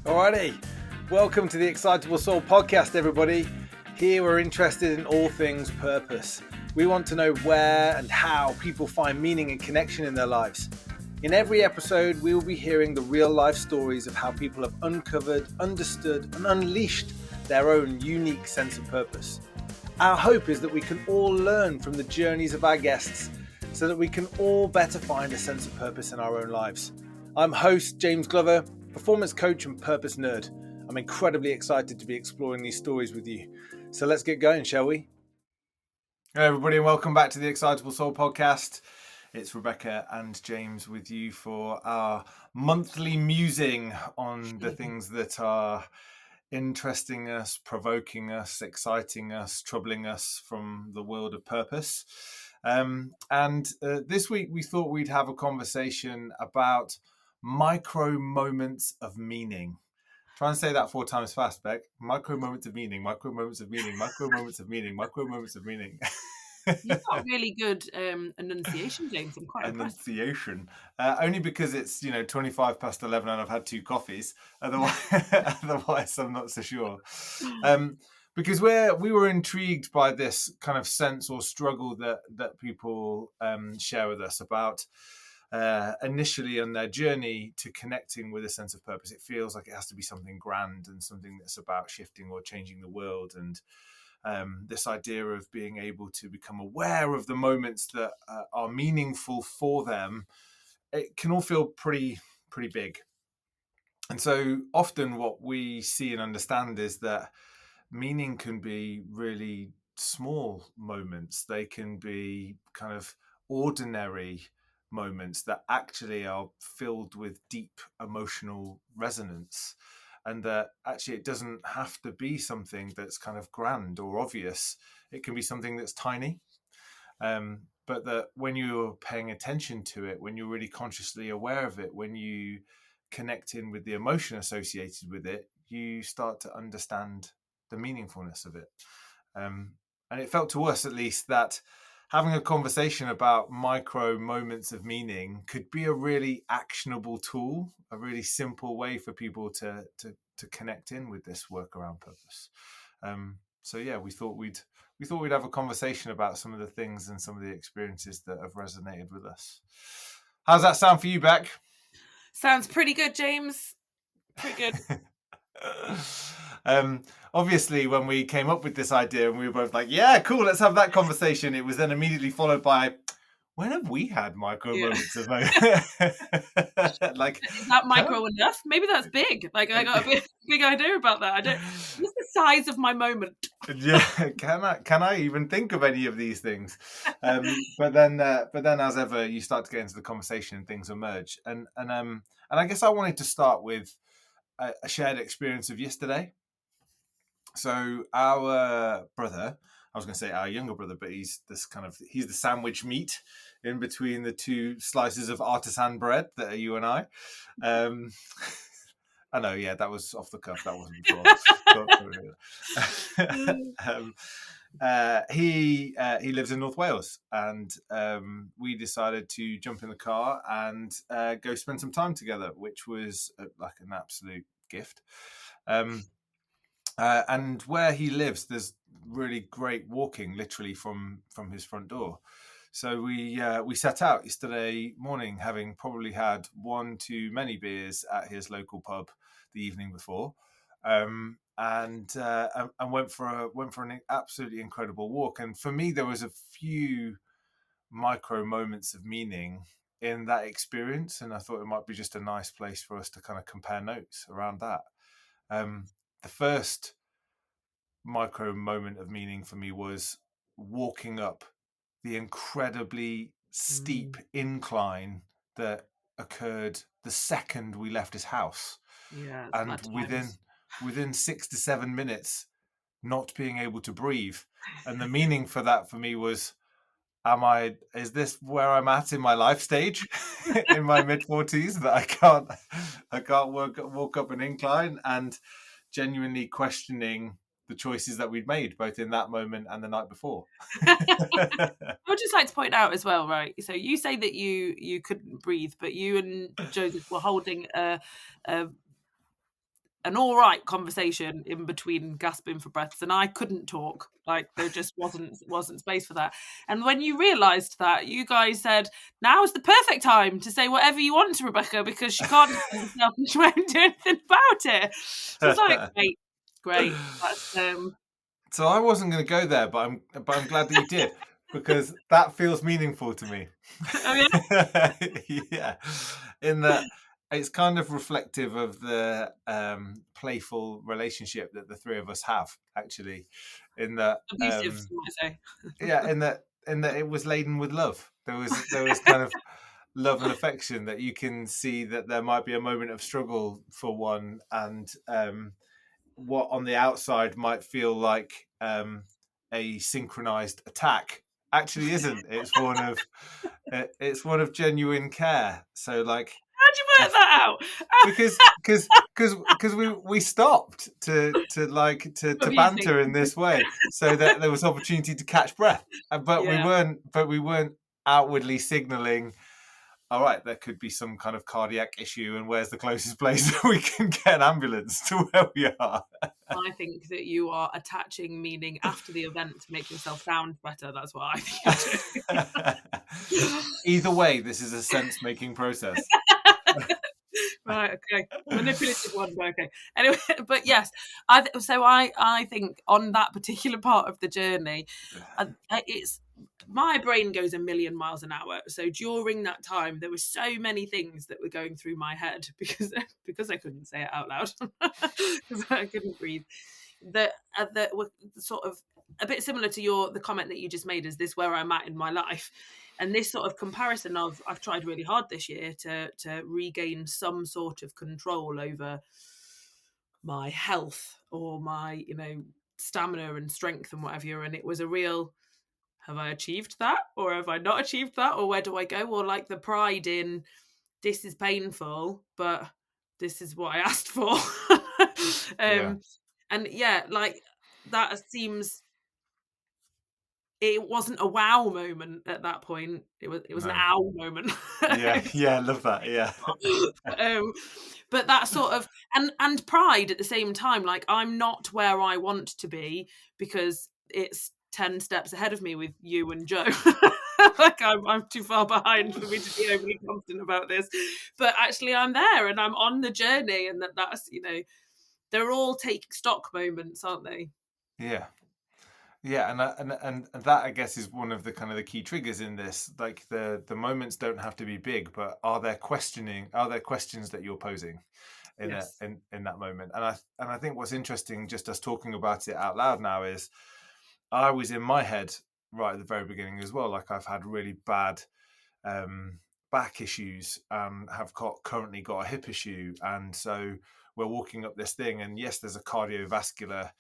Alrighty, welcome to the Excitable Soul Podcast, everybody. Here we're interested in all things purpose. We want to know where and how people find meaning and connection in their lives. In every episode, we will be hearing the real life stories of how people have uncovered, understood, and unleashed their own unique sense of purpose. Our hope is that we can all learn from the journeys of our guests so that we can all better find a sense of purpose in our own lives. I'm host James Glover, performance coach and purpose nerd. I'm incredibly excited to be exploring these stories with you. So let's get going, shall we? Hello everybody and welcome back to the Excitable Soul Podcast. It's Rebecca and James with you for our monthly musing on the things that are interesting us, provoking us, exciting us, troubling us from the world of purpose. This week we thought we'd have a conversation about micro moments of meaning. Try and say that 4 times fast, Beck. Micro moments of meaning, micro moments of meaning, micro moments of meaning, micro moments of meaning. You've got really good enunciation, James. I'm quite impressed. Enunciation. Only because it's 25 past 11 and I've had 2 coffees. Otherwise I'm not so sure. Because we were intrigued by this kind of sense or struggle that people share with us about initially on their journey to connecting with a sense of purpose. It feels like it has to be something grand and something that's about shifting or changing the world. And this idea of being able to become aware of the moments that are meaningful for them, it can all feel pretty big. And so often what we see and understand is that meaning can be really small moments. They can be kind of ordinary moments that actually are filled with deep emotional resonance, and that actually it doesn't have to be something that's kind of grand or obvious. It can be something that's tiny, but that when you're paying attention to it, when you're really consciously aware of it, when you connect in with the emotion associated with it, you start to understand the meaningfulness of it. And it felt to us, at least, that having a conversation about micro moments of meaning could be a really actionable tool, a really simple way for people to connect in with this work around purpose. So yeah, we thought we'd have a conversation about some of the things and some of the experiences that have resonated with us. How's that sound for you, Beck? Sounds pretty good, James. Pretty good. Obviously, when we came up with this idea and we were both like, yeah, cool, let's have that conversation, it was then immediately followed by, when have we had micro moments of like, is that micro enough? Maybe that's big. Like, I got a big idea about that. What's the size of my moment? Yeah, can I even think of any of these things? But then as ever, you start to get into the conversation and things emerge. And I guess I wanted to start with a shared experience of yesterday. So our brother, I was going to say our younger brother, but he's the sandwich meat in between the 2 slices of artisan bread that are you and I. I know, yeah, that was off the cuff. That wasn't he lives in North Wales, and we decided to jump in the car and go spend some time together, which was like an absolute gift. And where he lives, there's really great walking, literally from his front door. So we set out yesterday morning, having probably had 1 too many beers at his local pub the evening before, and went for an absolutely incredible walk. And for me, there was a few micro moments of meaning in that experience, and I thought it might be just a nice place for us to kind of compare notes around that. The first micro moment of meaning for me was walking up the incredibly steep incline that occurred the second we left his house. Yeah, and within 6 to 7 minutes not being able to breathe. And the meaning for that for me was, is this where I'm at in my life stage in my mid-40s, that I can't walk up an incline, and genuinely questioning the choices that we'd made both in that moment and the night before. I would just like to point out as well, right? So you say that you couldn't breathe, but you and Joseph were holding a an all right conversation in between gasping for breaths, and I couldn't talk. Like there just wasn't space for that. And when you realised that, you guys said, now is the perfect time to say whatever you want to Rebecca, because she can't defend herself and she won't do anything about it. So it's like, great. That's So I wasn't going to go there, but I'm glad that you did, because that feels meaningful to me. oh yeah. Yeah, in that it's kind of reflective of the playful relationship that the three of us have, actually. In that, Abusive, you might say. yeah, in that it was laden with love. There was kind of love and affection, that you can see that there might be a moment of struggle for one, and what on the outside might feel like a synchronized attack actually isn't. It's one of genuine care. So like, How'd you work that out? because we stopped to banter in this way, so that there was opportunity to catch breath, but we weren't outwardly signaling, all right, there could be some kind of cardiac issue, and where's the closest place that we can get an ambulance to where we are? I think that you are attaching meaning after the event to make yourself sound better. That's what I think you're doing. Either way, this is a sense-making process. Right, okay. Manipulative one, but okay. Anyway, but yes, I think on that particular part of the journey, it's my brain goes a million miles an hour. So during that time, there were so many things that were going through my head because I couldn't say it out loud because I couldn't breathe. That were sort of a bit similar to the comment that you just made. Is this where I'm at in my life? And this sort of comparison of, I've tried really hard this year to regain some sort of control over my health or my, stamina and strength and whatever. And it was a real, have I achieved that? Or have I not achieved that? Or where do I go? Or like the pride in, this is painful, but this is what I asked for. And yeah, like that seems... It wasn't a wow moment at that point. It was an ow moment. Yeah, I love that. Yeah. But that sort of and pride at the same time. Like, I'm not where I want to be because it's 10 steps ahead of me with you and Joe. Like I'm too far behind for me to be overly confident about this. But actually, I'm there and I'm on the journey, and that's they're all take stock moments, aren't they? Yeah. Yeah, and that, I guess, is one of the kind of the key triggers in this. Like the moments don't have to be big, but are there questions that you're posing in that moment? And I think what's interesting, just us talking about it out loud now, is I was in my head right at the very beginning as well. Like, I've had really bad back issues, have currently got a hip issue, and so we're walking up this thing, and yes, there's a cardiovascular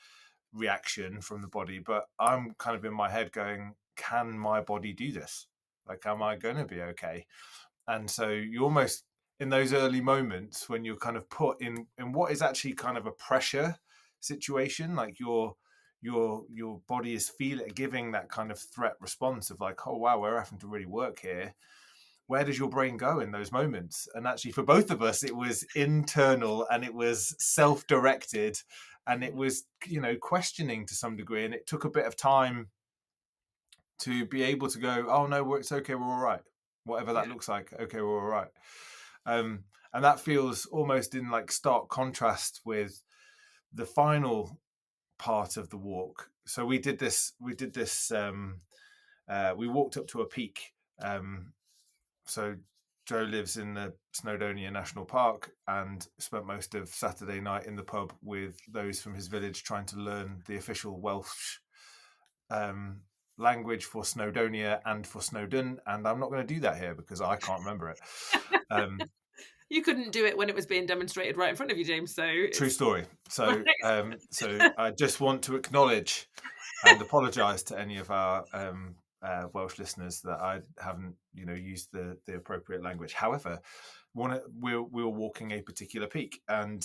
reaction from the body, but I'm kind of in my head going, can my body do this? Like, am I going to be okay? And so you almost, in those early moments when you're kind of put in what is actually kind of a pressure situation, like your body is giving that kind of threat response of like, oh wow, we're having to really work here. Where does your brain go in those moments? And actually, for both of us, it was internal and it was self-directed, and it was, questioning to some degree. And it took a bit of time to be able to go, oh no, it's okay, we're all right. Whatever that looks like, okay, we're all right. And that feels almost in like stark contrast with the final part of the walk. So we did this. We walked up to a peak. So Joe lives in the Snowdonia National Park and spent most of Saturday night in the pub with those from his village trying to learn the official Welsh language for Snowdonia and for Snowdon. And I'm not going to do that here because I can't remember it. You couldn't do it when it was being demonstrated right in front of you, James. So true story. So I just want to acknowledge and apologise to any of our Welsh listeners that I haven't, used the appropriate language. However, we were walking a particular peak, and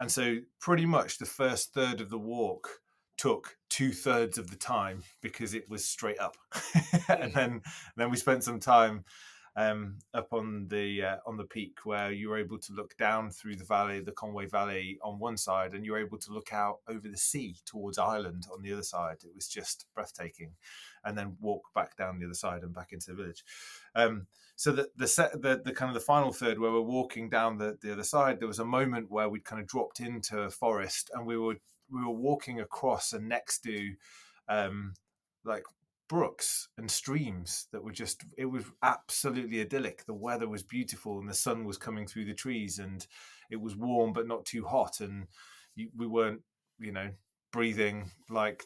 so pretty much the first third of the walk took 2/3 of the time because it was straight up, and then we spent some time up on the peak, where you were able to look down through the valley, the Conway Valley on one side, and you were able to look out over the sea towards Ireland on the other side. It was just breathtaking, and then walk back down the other side and back into the village. So the kind of the final third, where we're walking down the other side, there was a moment where we'd kind of dropped into a forest, and we were walking across and next to like brooks and streams that were just, it was absolutely idyllic. The weather was beautiful and the sun was coming through the trees, and it was warm but not too hot, and we weren't, breathing like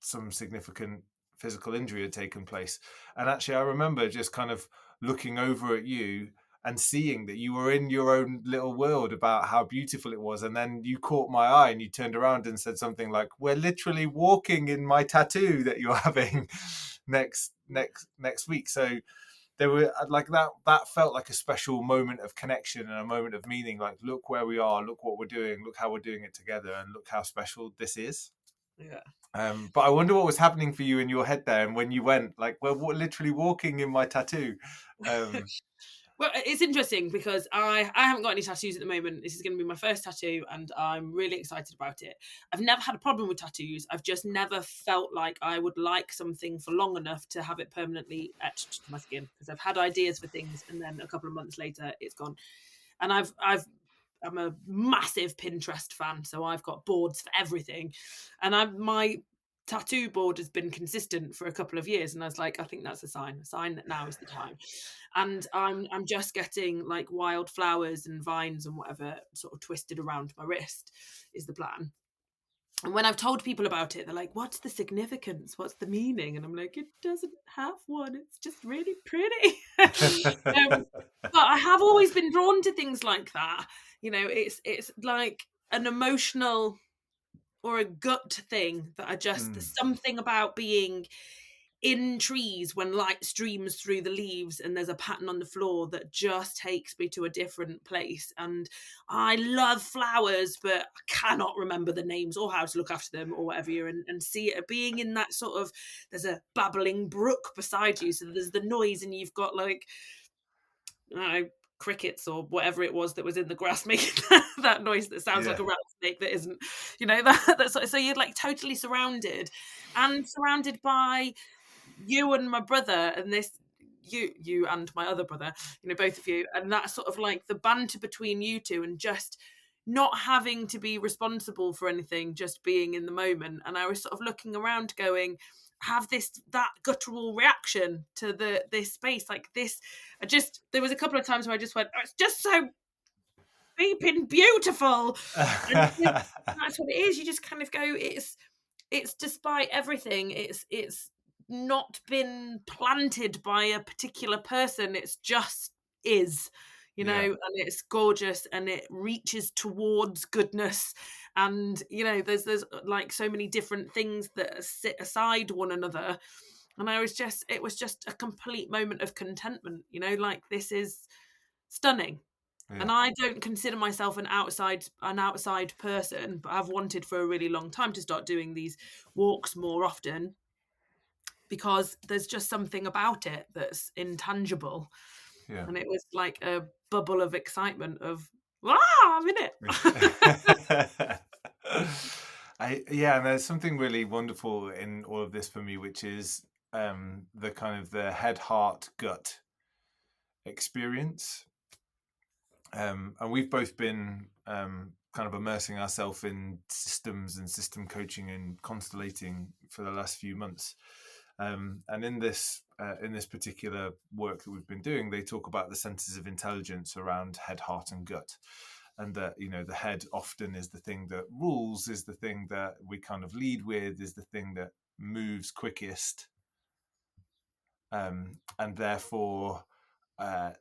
some significant physical injury had taken place. And actually I remember just kind of looking over at you and seeing that you were in your own little world about how beautiful it was. And then you caught my eye and you turned around and said something like, "We're literally walking in my tattoo that you're having next week." So there were like that felt like a special moment of connection and a moment of meaning. Like, look where we are, look what we're doing, look how we're doing it together, and look how special this is. Yeah. But I wonder what was happening for you in your head there, and when you went, like, we're literally walking in my tattoo. Well, it's interesting because I haven't got any tattoos at the moment. This is going to be my first tattoo, and I'm really excited about it. I've never had a problem with tattoos. I've just never felt like I would like something for long enough to have it permanently etched to my skin, because I've had ideas for things, and then a couple of months later, it's gone. And I'm a massive Pinterest fan, so I've got boards for everything, and my tattoo board has been consistent for a couple of years, and I was like, I think that's a sign that now is the time. And I'm just getting like wild flowers and vines and whatever sort of twisted around my wrist is the plan. And when I've told people about it, they're like, "What's the significance? What's the meaning?" And I'm like, "It doesn't have one. It's just really pretty." But I have always been drawn to things like that. It's like an emotional or a gut thing that there's something about being in trees when light streams through the leaves and there's a pattern on the floor that just takes me to a different place. And I love flowers, but I cannot remember the names or how to look after them or whatever. And see it being in that sort of, there's a babbling brook beside you, so there's the noise, and you've got like, I don't know, crickets or whatever it was that was in the grass making that noise that sounds like a rattlesnake that isn't, so you're like totally surrounded by you and my brother, and this you and my other brother, both of you, and that sort of like the banter between you two, and just not having to be responsible for anything, just being in the moment. And I was sort of looking around going, have that guttural reaction to this space like this. There was a couple of times where I just went, "Oh, it's just so beeping beautiful." And that's what it is. You just kind of go, it's despite everything, it's not been planted by a particular person. It's just is, and it's gorgeous, and it reaches towards goodness. And there's like so many different things that sit aside one another. And it was just a complete moment of contentment, like, this is stunning. Yeah. And I don't consider myself an outside person, but I've wanted for a really long time to start doing these walks more often, because there's just something about it that's intangible. Yeah. And it was like a bubble of excitement of, I'm in it. And there's something really wonderful in all of this for me, which is the kind of the head, heart, gut experience. And we've both been kind of immersing ourselves in systems and system coaching and constellating for the last few months. And in this particular work that we've been doing, they talk about the centers of intelligence around head, heart, and gut. And that, the head often is the thing that rules, is the thing that we kind of lead with, is the thing that moves quickest, and therefore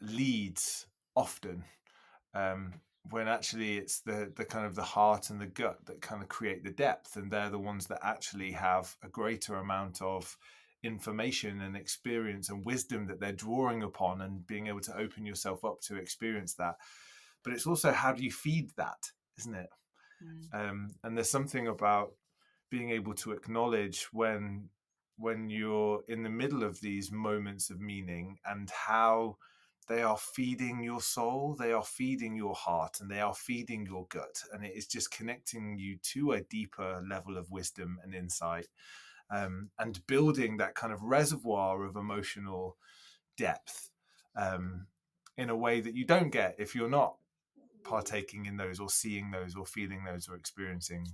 leads often. When actually it's the kind of the heart and the gut that kind of create the depth, and they're the ones that actually have a greater amount of information and experience and wisdom that they're drawing upon, and being able to open yourself up to experience that. But it's also, how do you feed that, isn't it? And there's something about being able to acknowledge when when you're in the middle of these moments of meaning, and how they are feeding your soul, they are feeding your heart, and they are feeding your gut, and it is just connecting you to a deeper level of wisdom and insight, and building that kind of reservoir of emotional depth, in a way that you don't get if you're not partaking in those, or seeing those, or feeling those, or experiencing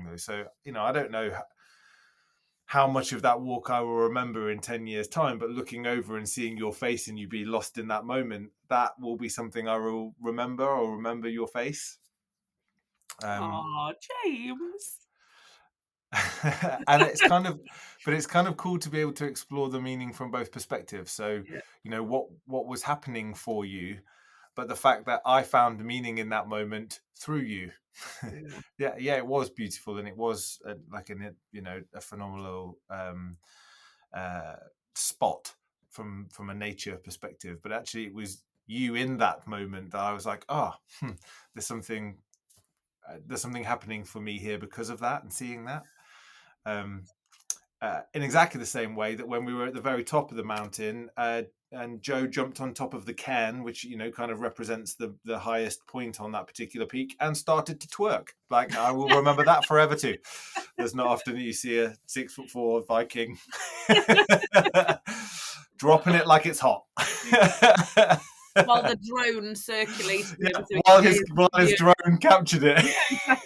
those. So, I don't know how much of that walk I will remember in 10 years time, but looking over and seeing your face and you be lost in that moment, that will be something I will remember. I'll remember your face. James. And it's kind of cool to be able to explore the meaning from both perspectives. So, what was happening for you, but the fact that I found meaning in that moment through you. Yeah, it was beautiful, and it was a phenomenal spot from a nature perspective. But actually, it was you in that moment that I was like, there's something happening for me here because of that, and seeing that. In exactly the same way that when we were at the very top of the mountain, and Joe jumped on top of the cairn, which kind of represents the highest point on that particular peak, and started to twerk. Like, I will remember that forever too. There's not often that you see a 6'4" Viking dropping it like it's hot. While the drone circulated, while his drone captured it.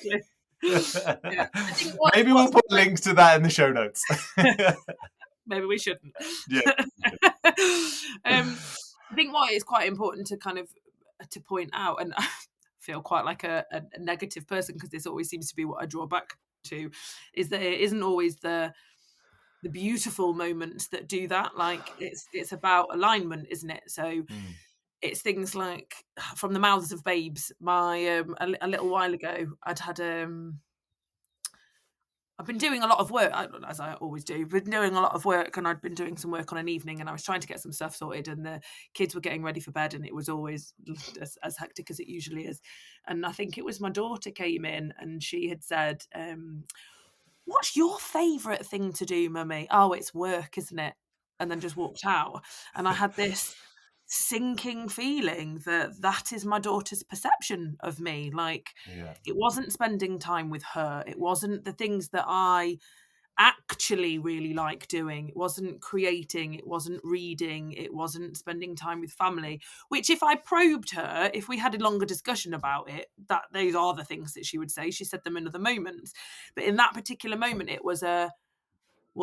Yeah, exactly. I think maybe we'll put links to that in the show notes. Maybe we shouldn't. Yeah. I think what is quite important to kind of to point out, and I feel quite like a negative person because this always seems to be what I draw back to, is that it isn't always the beautiful moments that do that. Like, it's about alignment, isn't it? So it's things like, from the mouths of babes, my a little while ago, I've been doing a lot of work, as I always do, been doing a lot of work, and I'd been doing some work on an evening, and I was trying to get some stuff sorted, and the kids were getting ready for bed, and it was always as hectic as it usually is. And I think it was my daughter came in, and she had said, what's your favourite thing to do, Mummy? Oh, it's work, isn't it? And then just walked out. And I had this sinking feeling that is my daughter's perception of me. Like, it wasn't spending time with her. It wasn't the things that I actually really like doing. It wasn't creating. It wasn't reading. It wasn't spending time with family, which, if I probed her, if we had a longer discussion about it, that those are the things that she would say. She said them in other moments. But in that particular moment, it was well,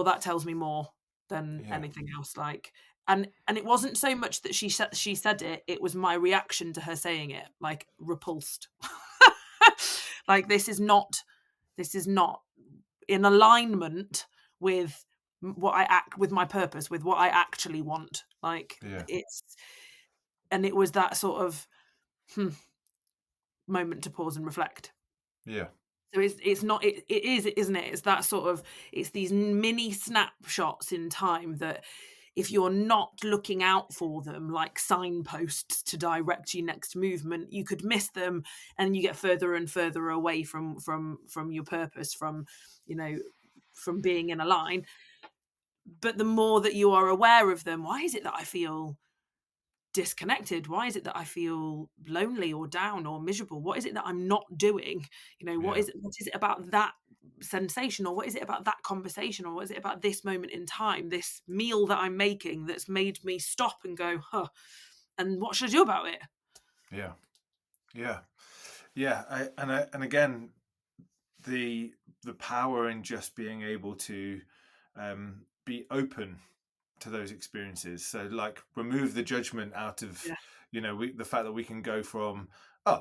that tells me more than anything else. Like, and it wasn't so much that she said it, it was my reaction to her saying it, like, repulsed. Like, this is not in alignment with with my purpose, with what I actually want. Like, it was that sort of moment to pause and reflect. Yeah. So it's not, it is, isn't it? It's that sort of, it's these mini snapshots in time that, if you're not looking out for them like signposts to direct your next movement, you could miss them, and you get further and further away from your purpose, from being in a line. But the more that you are aware of them, why is it that I feel disconnected? Why is it that I feel lonely or down or miserable? What is it that I'm not doing? What is it about that sensation, or what is it about that conversation, or what is it about this moment in time, this meal that I'm making, that's made me stop and go, and what should I do about it? And again, the power in just being able to be open to those experiences. So, like, remove the judgment out of the fact that we can go from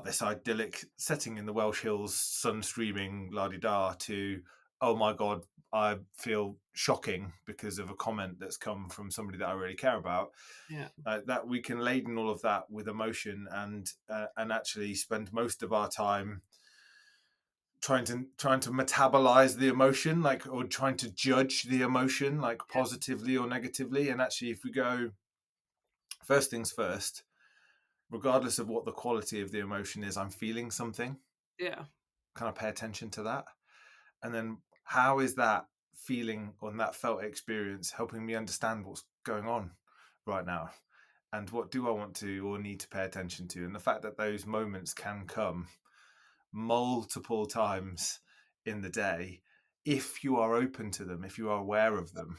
this idyllic setting in the Welsh hills, sun streaming, la-di-da, to, oh my god, I feel shocking because of a comment that's come from somebody that I really care about. That we can laden all of that with emotion, and actually spend most of our time trying to metabolize the emotion, or trying to judge the emotion, positively or negatively. And actually, if we go, first things first, regardless of what the quality of the emotion is, I'm feeling something. Kind of pay attention to that. And then, how is that feeling, on that felt experience, helping me understand what's going on right now, and what do I want to or need to pay attention to. And the fact that those moments can come multiple times in the day, if you are open to them, if you are aware of them,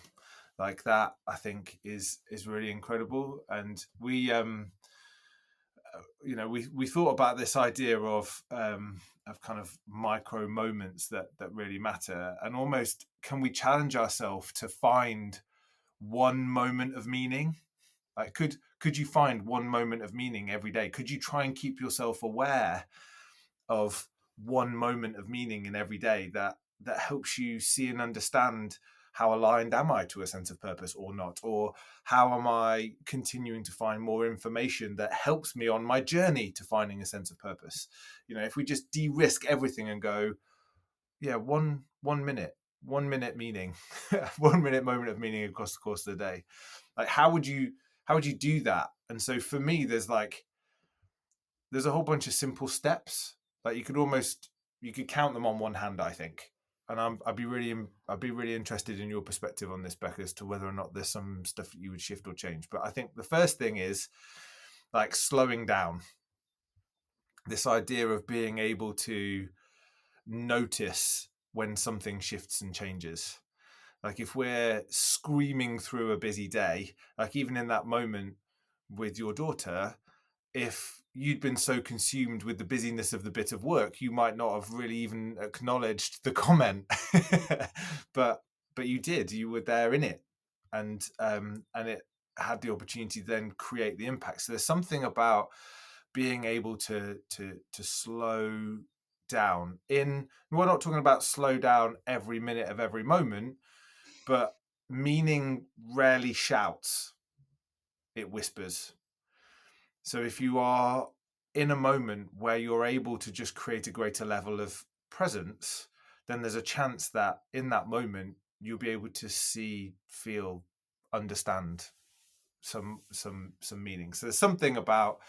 like that, I think is really incredible. And we we thought about this idea of kind of micro moments that really matter, and almost, can we challenge ourselves to find one moment of meaning? Like, could you find one moment of meaning every day? Could you try and keep yourself aware of one moment of meaning in every day that helps you see and understand, how aligned am I to a sense of purpose or not? Or how am I continuing to find more information that helps me on my journey to finding a sense of purpose? If we just de-risk everything and go, yeah, one minute meaning, 1 minute moment of meaning across the course of the day. Like, how would you do that? And so for me, there's a whole bunch of simple steps. Like, you could count them on one hand, I think. And I'd be really interested in your perspective on this, Becca, as to whether or not there's some stuff that you would shift or change. But I think the first thing is, like, slowing down. This idea of being able to notice when something shifts and changes. Like, if we're screaming through a busy day, like even in that moment with your daughter, if you'd been so consumed with the busyness of the bit of work, you might not have really even acknowledged the comment. but you did. You were there in it, and it had the opportunity to then create the impact. So there's something about being able to slow down. We're not talking about slow down every minute of every moment, but meaning rarely shouts, it whispers. So if you are in a moment where you're able to just create a greater level of presence, then there's a chance that in that moment you'll be able to see, feel, understand some meaning. So there's something about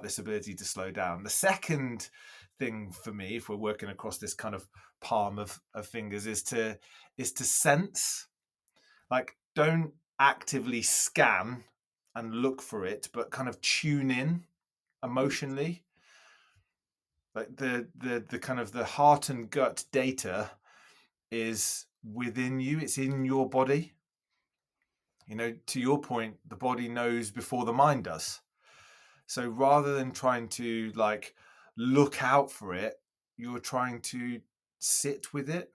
this ability to slow down. The second thing for me, if we're working across this kind of palm of fingers, is to sense. Like, don't actively scan and look for it, but kind of tune in emotionally. Like, the kind of the heart and gut data is within you. It's in your body. To your point, the body knows before the mind does. So rather than trying to like look out for it, you're trying to sit with it.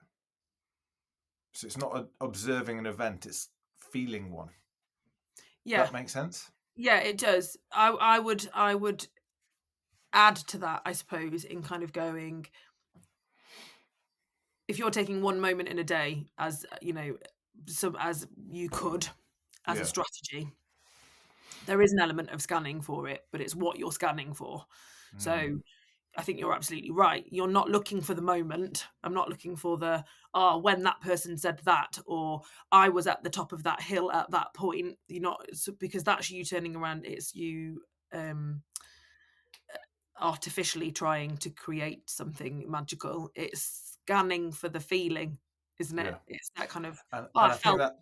So it's not observing an event, it's feeling one. Yeah. That makes sense? Yeah, it does. I would add to that, I suppose, in kind of going, if you're taking one moment in a day as as you could as a strategy, there is an element of scanning for it, but it's what you're scanning for. So I think you're absolutely right. You're not looking for the moment. I'm not looking for when that person said that, or I was at the top of that hill at that point. You're not, because that's you turning around. It's you artificially trying to create something magical. It's scanning for the feeling, isn't it? Yeah. It's that kind of, And I I think felt that,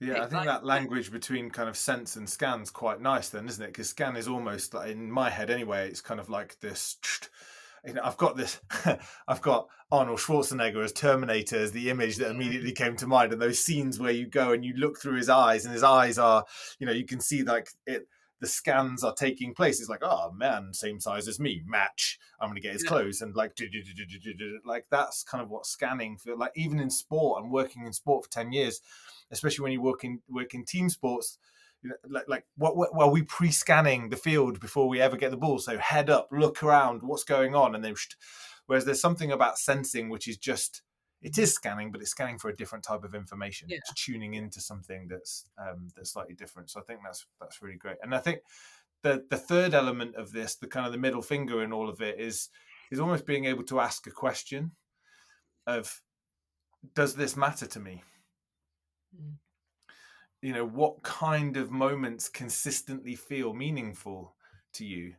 I think like, that language between kind of sense and scan's quite nice then, isn't it? Because scan is almost, like, in my head anyway, it's kind of like this, I've got Arnold Schwarzenegger as Terminator as the image that immediately came to mind, and those scenes where you go and you look through his eyes, and his eyes are, you can see like it, the scans are taking place. It's like, oh man, same size as me, match. I'm going to get his clothes, and like that's kind of what scanning feel like. Even in sport, and working in sport for 10 years, especially when you work in team sports, what we pre-scanning the field before we ever get the ball. So head up, look around, what's going on, and then whereas there's something about sensing which is just, it is scanning, but it's scanning for a different type of information. Yeah. It's tuning into something that's slightly different. So I think that's really great. And I think the third element of this, the kind of the middle finger in all of it, is almost being able to ask a question of, does this matter to me? What kind of moments consistently feel meaningful to you?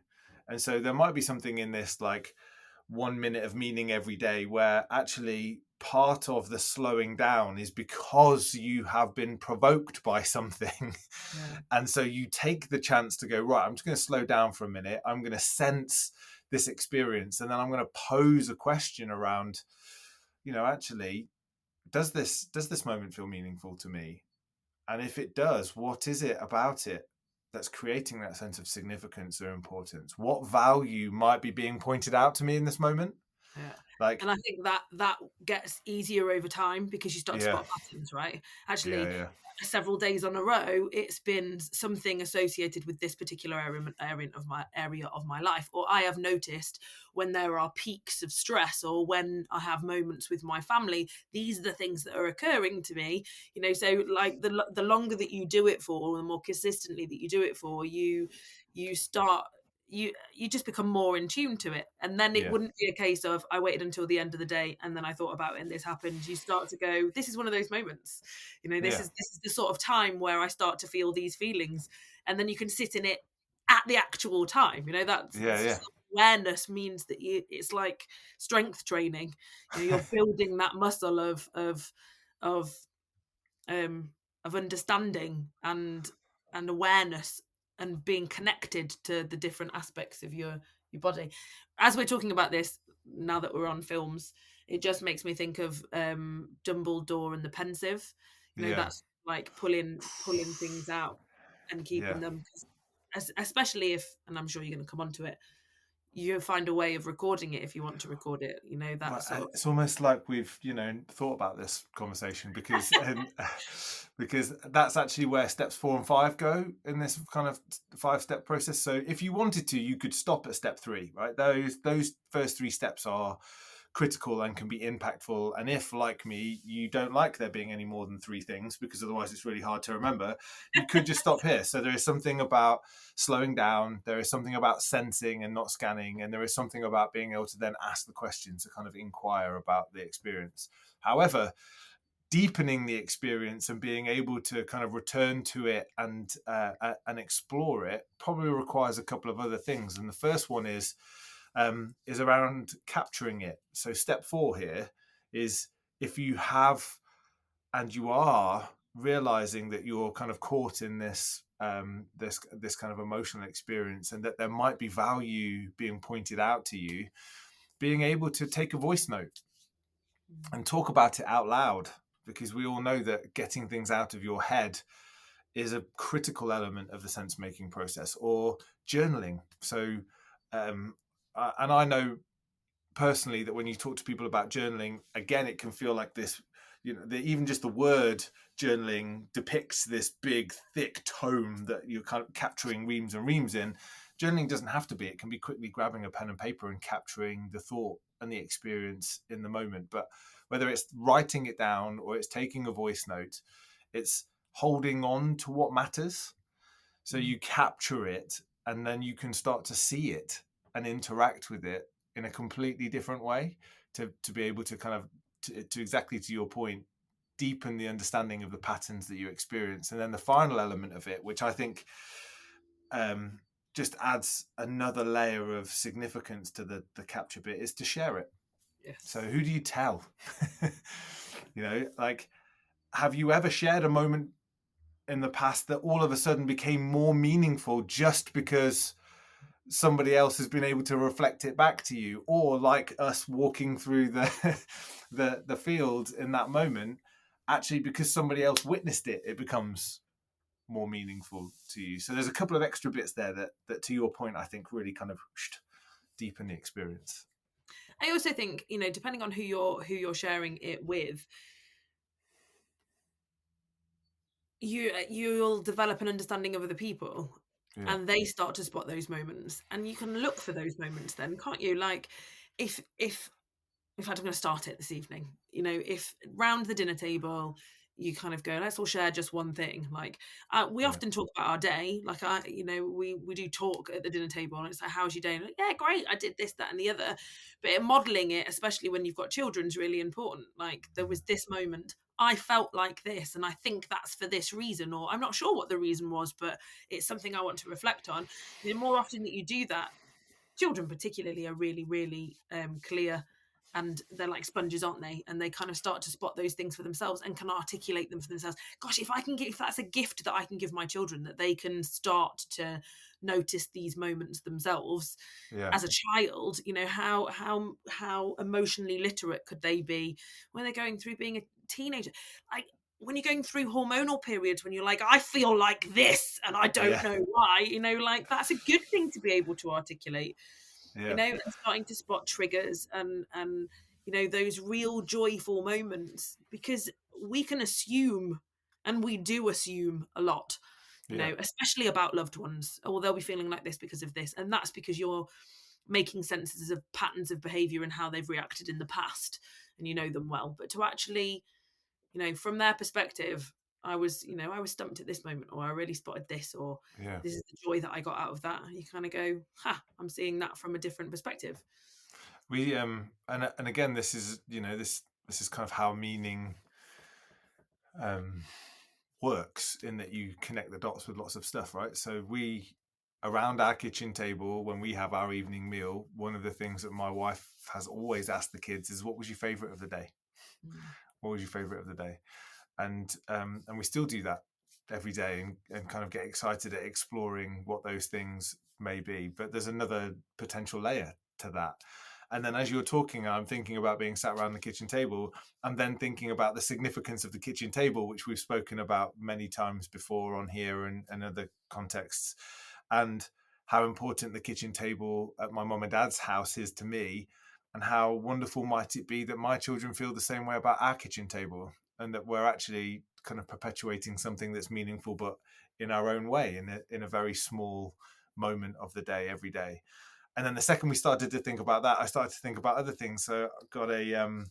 And so there might be something in this, like, 1 minute of meaning every day, where actually part of the slowing down is because you have been provoked by something. Yeah. And so you take the chance to go, right, I'm just going to slow down for a minute. I'm going to sense this experience. And then I'm going to pose a question around, actually, does this moment feel meaningful to me? And if it does, what is it about it that's creating that sense of significance or importance? What value might be being pointed out to me in this moment? Yeah. And I think that gets easier over time because you start to spot patterns, right? Actually, several days on a row, it's been something associated with this particular area of my life, or I have noticed when there are peaks of stress, or when I have moments with my family, these are the things that are occurring to me. So like the longer that you do it for, or the more consistently that you do it for, you start. You just become more in tune to it, and then it wouldn't be a case of I waited until the end of the day and then I thought about it and this happened. You start to go, this is one of those moments, this is the sort of time where I start to feel these feelings, and then you can sit in it at the actual time. That's awareness means that it's like strength training. You're building that muscle of understanding and awareness, and being connected to the different aspects of your body. As we're talking about this, now that we're on films, it just makes me think of Dumbledore and the Pensieve. That's like pulling things out and keeping them, especially if, and I'm sure you're going to come onto it, you find a way of recording it if you want to record it. It's almost like we've thought about this conversation, because because that's actually where steps 4 and 5 go in this kind of 5-step process. So if you wanted to, you could stop at step 3, right? Those first 3 steps are critical and can be impactful, and if, like me, you don't like there being any more than 3 things, because otherwise it's really hard to remember, you could just stop here. So there is something about slowing down, there is something about sensing and not scanning, and there is something about being able to then ask the questions to kind of inquire about the experience. However, deepening the experience and being able to kind of return to it and explore it probably requires a couple of other things. And the first one is around capturing it. So step 4 here is, if you have and you are realizing that you're kind of caught in this this kind of emotional experience, and that there might be value being pointed out to you, being able to take a voice note and talk about it out loud, because we all know that getting things out of your head is a critical element of the sense making process. Or journaling. So and I know personally that when you talk to people about journaling, again, it can feel like this, even just the word journaling depicts this big, thick tome that you're kind of capturing reams and reams in. Journaling doesn't have to be. It can be quickly grabbing a pen and paper and capturing the thought and the experience in the moment. But whether it's writing it down or it's taking a voice note, it's holding on to what matters. So you capture it, and then you can start to see it and interact with it in a completely different way, to be able to kind of, to exactly to your point, deepen the understanding of the patterns that you experience. And then the final element of it, which I think just adds another layer of significance to the capture bit, is to share it. Yes. So who do you tell? Like, have you ever shared a moment in the past that all of a sudden became more meaningful just because somebody else has been able to reflect it back to you? Or like us walking through the field in that moment, actually because somebody else witnessed it, it becomes more meaningful to you. So there's a couple of extra bits there that to your point, I think really kind of deepen the experience. I also think, depending on who you're sharing it with, you'll develop an understanding of other people, and they start to spot those moments, and you can look for those moments then, can't you? Like, if in fact, I'm going to start it this evening. If round the dinner table, you kind of go, let's all share just one thing. Like, we often talk about our day. Like, we do talk at the dinner table, and it's like, how's your day? And like, yeah, great. I did this, that, and the other. But modeling it, especially when you've got children, is really important. Like, there was this moment, I felt like this, and I think that's for this reason, or I'm not sure what the reason was, but it's something I want to reflect on. The more often that you do that, children particularly are really, really clear, and they're like sponges, aren't they? And they kind of start to spot those things for themselves and can articulate them for themselves. Gosh, if that's a gift that I can give my children, that they can start to notice these moments themselves as a child, how emotionally literate could they be when they're going through being a teenager? Like, when you're going through hormonal periods, when you're like, I feel like this and I don't know why, like that's a good thing to be able to articulate, and starting to spot triggers and those real joyful moments, because we can assume, and we do assume a lot, especially about loved ones. Oh, well, they'll be feeling like this because of this, and that's because you're making senses of patterns of behavior and how they've reacted in the past, and you know them well. But to actually, from their perspective, I was stumped at this moment, or I really spotted this, or this is the joy that I got out of that. You kind of go, I'm seeing that from a different perspective. We and again, this is this is kind of how meaning works, in that you connect the dots with lots of stuff, right? So we, around our kitchen table, when we have our evening meal, one of the things that my wife has always asked the kids is, what was your favorite of the day? What was your favorite of the day? And we still do that every day, and kind of get excited at exploring what those things may be. But there's another potential layer to that. And then as you're talking, I'm thinking about being sat around the kitchen table, and then thinking about the significance of the kitchen table, which we've spoken about many times before on here and other contexts, and how important the kitchen table at my mum and dad's house is to me, and how wonderful might it be that my children feel the same way about our kitchen table, and that we're actually kind of perpetuating something that's meaningful, but in our own way, in a very small moment of the day, every day. And then the second we started to think about that, I started to think about other things. So I've got a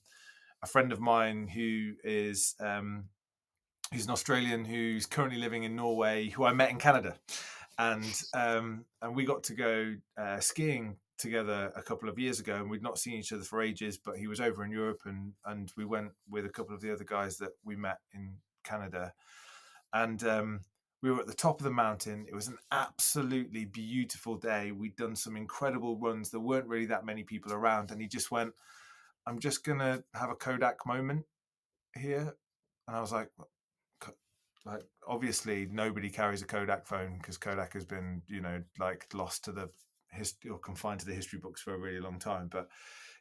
friend of mine who is who's an Australian who's currently living in Norway, who I met in Canada, and we got to go skiing together a couple of years ago, and we'd not seen each other for ages. But he was over in Europe, and we went with a couple of the other guys that we met in Canada, and we were at the top of the mountain. It was an absolutely beautiful day. We'd done some incredible runs. There weren't really that many people around. And he just went, I'm just going to have a Kodak moment here. And I was like, obviously nobody carries a Kodak phone, because Kodak has been, lost to the history, or confined to the history books for a really long time. But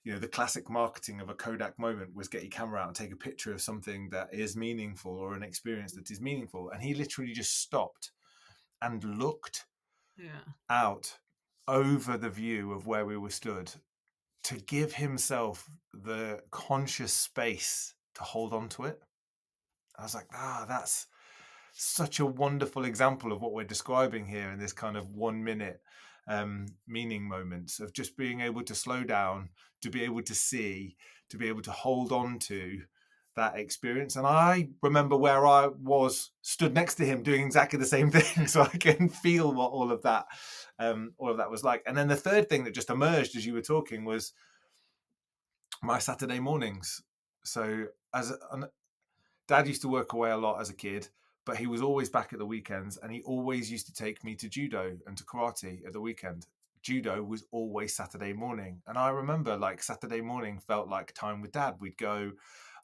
the classic marketing of a Kodak moment was get your camera out and take a picture of something that is meaningful, or an experience that is meaningful. And he literally just stopped and looked out over the view of where we were stood, to give himself the conscious space to hold on to it. I was like, that's such a wonderful example of what we're describing here in this kind of 1 minute meaning moments, of just being able to slow down, to be able to see, to be able to hold on to that experience. And I remember where I was stood next to him doing exactly the same thing, so I can feel what all of that was like. And then the third thing that just emerged as you were talking was my Saturday mornings. So Dad used to work away a lot as a kid, but he was always back at the weekends, and he always used to take me to judo and to karate at the weekend. Judo was always Saturday morning. And I remember, like, Saturday morning felt like time with Dad. We'd go,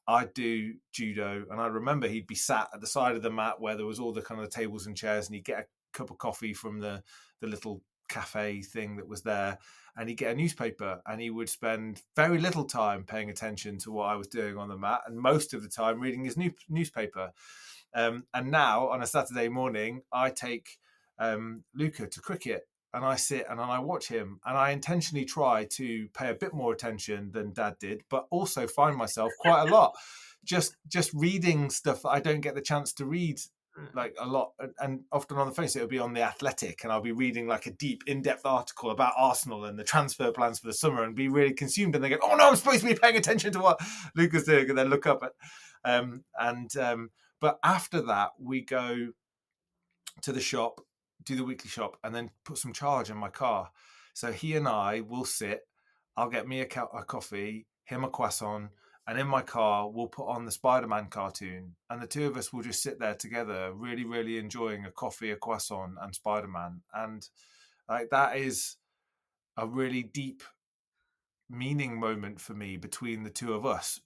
I'd do judo, and I remember he'd be sat at the side of the mat where there was all the kind of tables and chairs, and he'd get a cup of coffee from the little cafe thing that was there, and he'd get a newspaper, and he would spend very little time paying attention to what I was doing on the mat, and most of the time reading his newspaper. And now on a Saturday morning, I take Luca to cricket, and I sit and I watch him, and I intentionally try to pay a bit more attention than Dad did, but also find myself quite a lot just reading stuff that I don't get the chance to read, like, a lot, and often on the phone. So it'll be on The Athletic, and I'll be reading like a deep, in-depth article about Arsenal and the transfer plans for the summer, and be really consumed, and they go, oh no, I'm supposed to be paying attention to what Luca's doing, and then look up at but after that, we go to the shop, do the weekly shop, and then put some charge in my car. So he and I will sit, I'll get me a coffee, him a croissant, and in my car, we'll put on the Spider-Man cartoon. And the two of us will just sit there together, really, really enjoying a coffee, a croissant, and Spider-Man. And like, that is a really deep meaning moment for me between the two of us.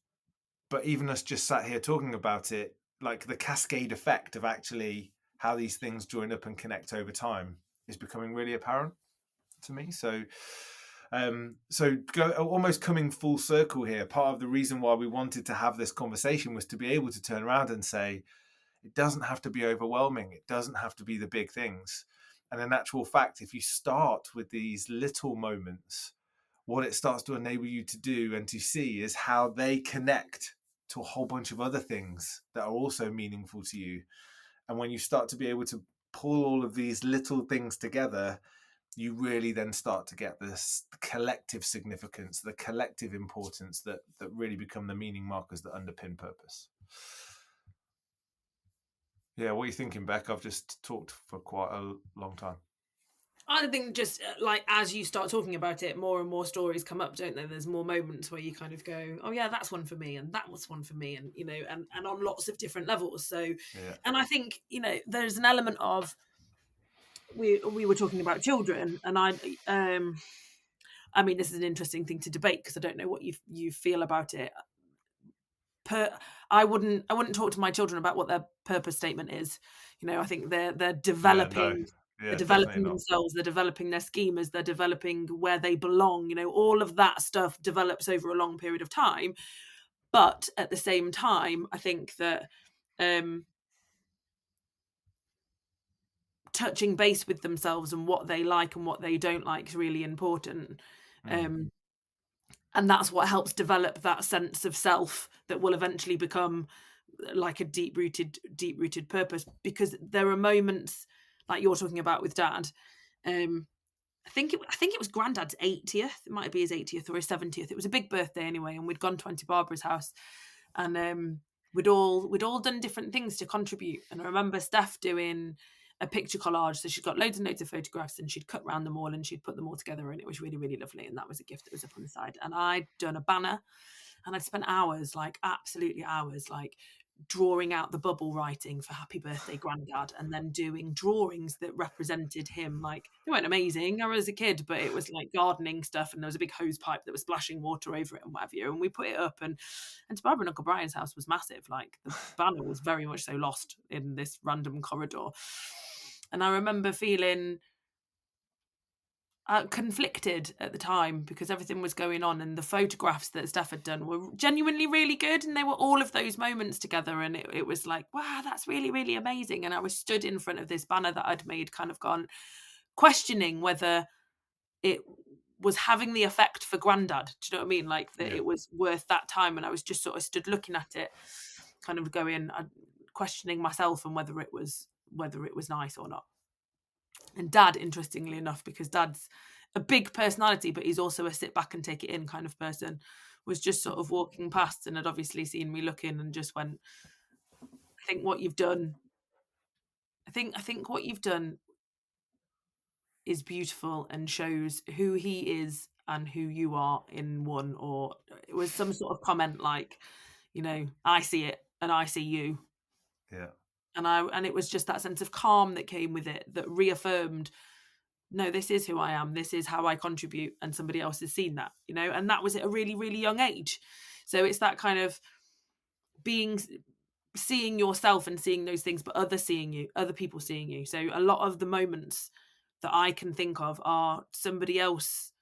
But even us just sat here talking about it, like the cascade effect of actually how these things join up and connect over time is becoming really apparent to me. So almost coming full circle here, part of the reason why we wanted to have this conversation was to be able to turn around and say, it doesn't have to be overwhelming. It doesn't have to be the big things. And in actual fact, if you start with these little moments, what it starts to enable you to do and to see is how they connect to a whole bunch of other things that are also meaningful to you. And when you start to be able to pull all of these little things together, you really then start to get this collective significance, the collective importance that really become the meaning markers that underpin purpose. Yeah, what are you thinking, Beck? I've just talked for quite a long time. I think just like as you start talking about it, more and more stories come up, don't they? There's more moments where you kind of go, oh yeah, that's one for me, and that was one for me, and you know, and on lots of different levels. So, Yeah. and I think, you know, there's an element of we were talking about children, and I mean, this is an interesting thing to debate because I don't know what you feel about it. I wouldn't talk to my children about what their purpose statement is. You know, I think they're developing. Yeah, They're definitely developing not. themselves, they're developing their schemas, they're developing where they belong. You know, all of that stuff develops over a long period of time. But at the same time, I think that touching base with themselves and what they like and what they don't like is really important. And that's what helps develop that sense of self that will eventually become like a deep rooted purpose, because there are moments like you're talking about with Dad. I think it was Granddad's 80th. It might be his 80th or his 70th. It was a big birthday anyway, and we'd gone to Auntie Barbara's house, and we'd all done different things to contribute. And I remember Steph doing a picture collage, so she'd got loads and loads of photographs, and she'd cut round them all and she'd put them all together, and it was really, really lovely. And that was a gift that was up on the side. And I'd done a banner, and I'd spent hours, like absolutely hours, like drawing out the bubble writing for happy birthday Granddad, and then doing drawings that represented him. Like, they weren't amazing, I was a kid, but it was like gardening stuff, and there was a big hose pipe that was splashing water over it and whatever, and we put it up, and to Barbara and Uncle Brian's house was massive. Like, the banner was very much so lost in this random corridor. And I remember feeling conflicted at the time because everything was going on, and the photographs that Steph had done were genuinely really good, and they were all of those moments together, and it was like, wow, that's really, really amazing. And I was stood in front of this banner that I'd made, kind of gone questioning whether it was having the effect for Grandad. Do you know what I mean? Like, that it was worth that time. And I was just sort of stood looking at it, kind of going, questioning myself and whether it was nice or not. And Dad, interestingly enough, because Dad's a big personality, but he's also a sit back and take it in kind of person, was just sort of walking past and had obviously seen me looking and just went, I think what you've done is beautiful and shows who he is and who you are in one. Or it was some sort of comment like, you know, I see it and I see you. Yeah. And it was just that sense of calm that came with it that reaffirmed, no, this is who I am. This is how I contribute. And somebody else has seen that, you know, and that was at a really, really young age. So it's that kind of seeing yourself and seeing those things, but other people seeing you. So a lot of the moments that I can think of are somebody else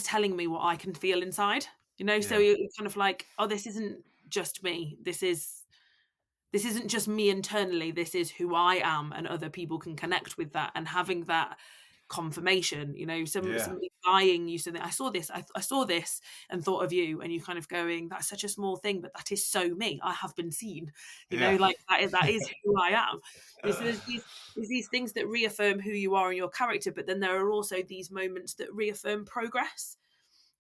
telling me what I can feel inside, you know. So you're kind of like, oh, this isn't just me. This isn't just me internally. This is who I am, and other people can connect with that. And having that confirmation, you know, somebody buying you something. I saw this and thought of you, and you kind of going, that's such a small thing, but that is so me. I have been seen, you know, like that is who I am. There's these things that reaffirm who you are and your character, but then there are also these moments that reaffirm progress,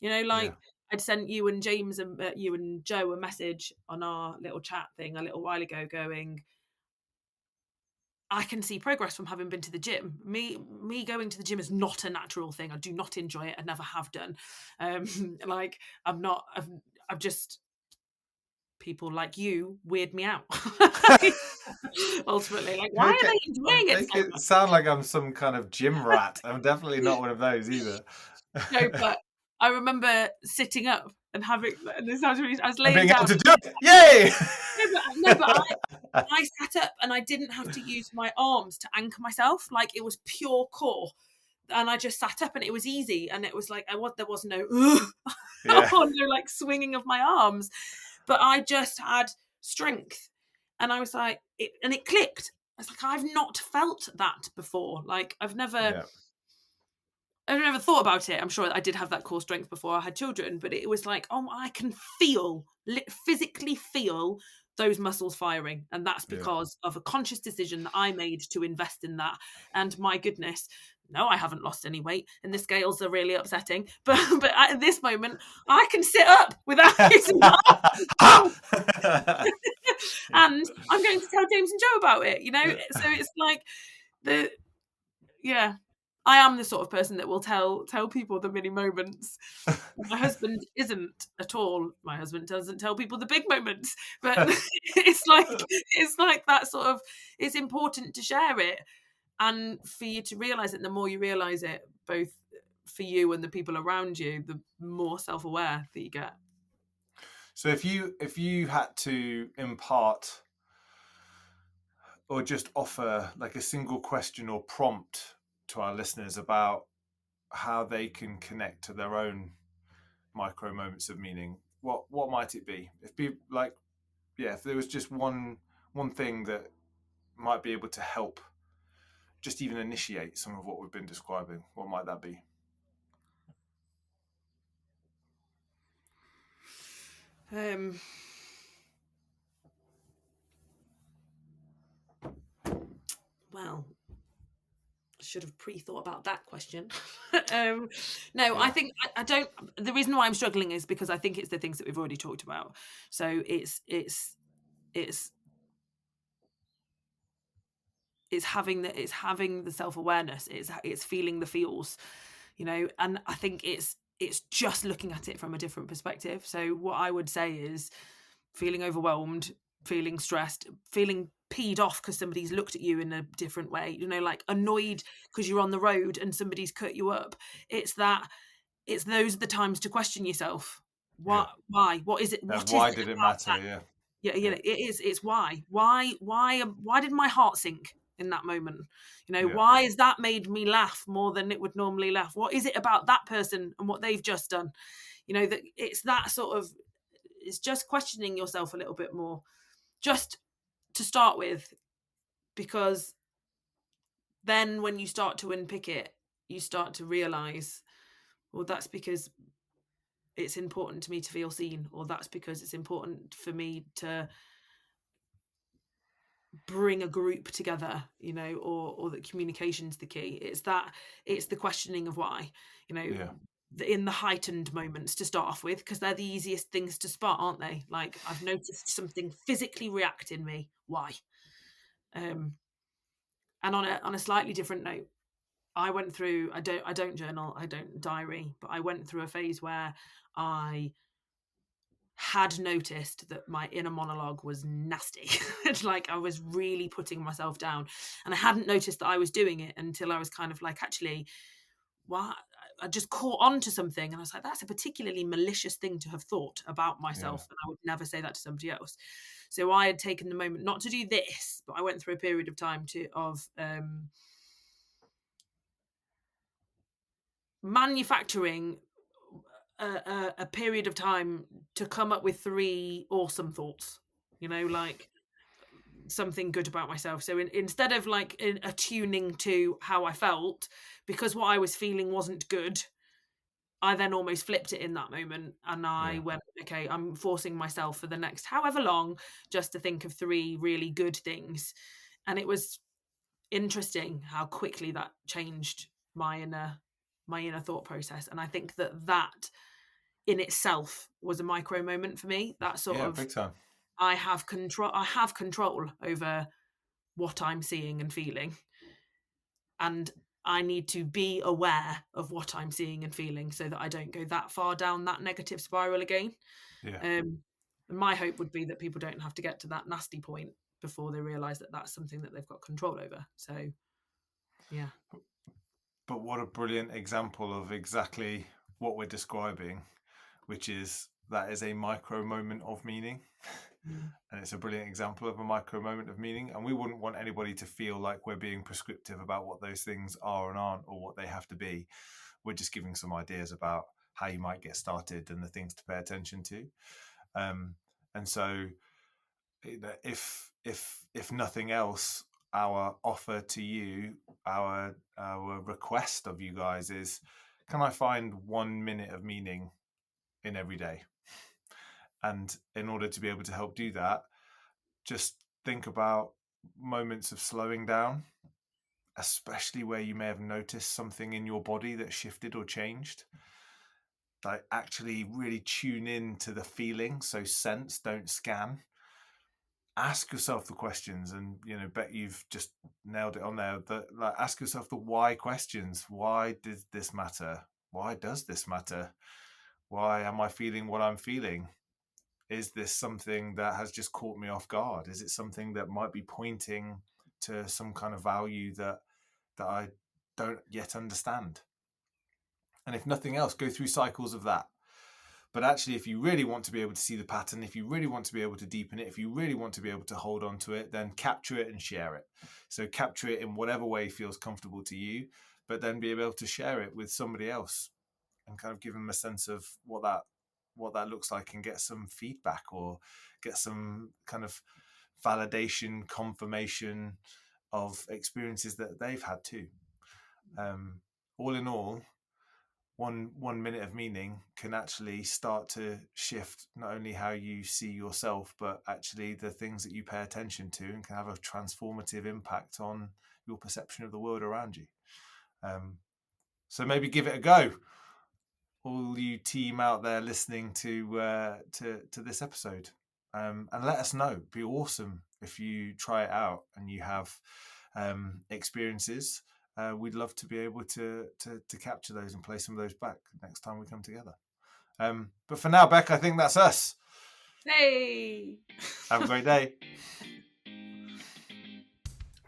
you know, like I'd sent you and James and you and Joe a message on our little chat thing a little while ago going, I can see progress from having been to the gym. Me going to the gym is not a natural thing. I do not enjoy it. I never have done. Like, I've just, people like you weird me out. Ultimately, like, why are they enjoying it Make so it much? sound like I'm some kind of gym rat. I'm definitely not one of those either. No, but I remember sitting up and having, and this sounds really, I was And laying being able down. to do it. Yay! No, but I sat up and I didn't have to use my arms to anchor myself. Like, it was pure core. And I just sat up and it was easy. And it was like, there was no, Yeah. or no like swinging of my arms, but I just had strength. And I was like, it clicked. I was like, I've not felt that before. Like, I've never thought about it. I'm sure I did have that core strength before I had children, but it was like, oh, I can physically feel those muscles firing. And that's because of a conscious decision that I made to invest in that. And my goodness, no, I haven't lost any weight. And the scales are really upsetting. But at this moment, I can sit up without using my arms. And I'm going to tell James and Joe about it, So it's like I am the sort of person that will tell people the mini moments. My husband isn't at all. My husband doesn't tell people the big moments, but it's like that sort of. It's important to share it, and for you to realize it. And the more you realize it, both for you and the people around you, the more self-aware that you get. So if you had to impart or just offer like a single question or prompt to our listeners about how they can connect to their own micro moments of meaning, what might it be? If there was just one thing that might be able to help just even initiate some of what we've been describing, what might that be? Well, I should have pre-thought about that question. I think I don't. The reason why I'm struggling is because I think it's the things that we've already talked about. So it's having the self-awareness. It's feeling the feels, and I think it's just looking at it from a different perspective. So what I would say is feeling overwhelmed, feeling stressed, feeling peed off because somebody's looked at you in a different way, like annoyed because you're on the road and somebody's cut you up. It's those are the times to question yourself. Why? What is it? Why did it matter? It is. It's why did my heart sink in that moment? Why has that made me laugh more than it would normally laugh? What is it about that person and what they've just done? That it's that sort of, it's just questioning yourself a little bit more, just to start with, because then when you start to unpick it, you start to realize, well, that's because it's important to me to feel seen, or that's because it's important for me to bring a group together, or that communication's the key. It's the questioning of why, in the heightened moments to start off with, because they're the easiest things to spot, aren't they? Like, I've noticed something physically react in me. Why? And on a slightly different note, I went through, I don't journal, I don't diary, but I went through a phase where I had noticed that my inner monologue was nasty. It's like I was really putting myself down, and I hadn't noticed that I was doing it until I was kind of like, actually, why? I just caught on to something, and I was like, that's a particularly malicious thing to have thought about myself, and I would never say that to somebody else. So I had taken the moment not to do this, but I went through a period of time of manufacturing a period of time to come up with 3 awesome thoughts, like something good about myself. So instead of like attuning to how I felt, because what I was feeling wasn't good, I then almost flipped it in that moment, and I went, okay, I'm forcing myself for the next however long just to think of 3 really good things. And it was interesting how quickly that changed my inner thought process. And I think that in itself was a micro moment for me. That sort of, big time. I have control over what I'm seeing and feeling, and I need to be aware of what I'm seeing and feeling so that I don't go that far down that negative spiral again. My hope would be that people don't have to get to that nasty point, before they realise that that's something that they've got control over. So, yeah. But what a brilliant example of exactly what we're describing, which is that is a micro moment of meaning. And it's a brilliant example of a micro moment of meaning. And we wouldn't want anybody to feel like we're being prescriptive about what those things are and aren't, or what they have to be. We're just giving some ideas about how you might get started and the things to pay attention to. And so if nothing else, our offer to you, our request of you guys is, can I find 1 minute of meaning in every day? And in order to be able to help do that, just think about moments of slowing down, especially where you may have noticed something in your body that shifted or changed. Like, actually really tune in to the feeling. So sense, don't scan. Ask yourself the questions, and bet you've just nailed it on there. Ask yourself the why questions. Why did this matter? Why does this matter? Why am I feeling what I'm feeling? Is this something that has just caught me off guard? Is it something that might be pointing to some kind of value that I don't yet understand? And if nothing else, go through cycles of that. But actually, if you really want to be able to see the pattern, if you really want to be able to deepen it, if you really want to be able to hold on to it, then capture it and share it. So capture it in whatever way feels comfortable to you, but then be able to share it with somebody else and kind of give them a sense of what that looks like, and get some feedback or get some kind of validation, confirmation of experiences that they've had too. All in all, one minute of meaning can actually start to shift not only how you see yourself, but actually the things that you pay attention to, and can have a transformative impact on your perception of the world around you. So maybe give it a go, all you team out there listening to this episode, and let us know. It'd be awesome if you try it out and you have experiences. We'd love to be able to capture those and play some of those back next time we come together. But for now, Beck, I think that's us. Hey! Have a great day.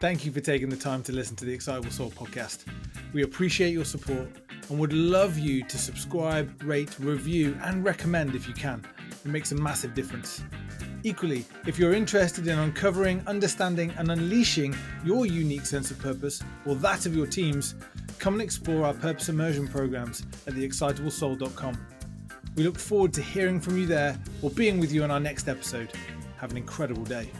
Thank you for taking the time to listen to the Excitable Soul Podcast. We appreciate your support and would love you to subscribe, rate, review, and recommend if you can. It makes a massive difference. Equally, if you're interested in uncovering, understanding, and unleashing your unique sense of purpose, or that of your teams, come and explore our purpose immersion programs at theexcitablesoul.com. We look forward to hearing from you there or being with you on our next episode. Have an incredible day.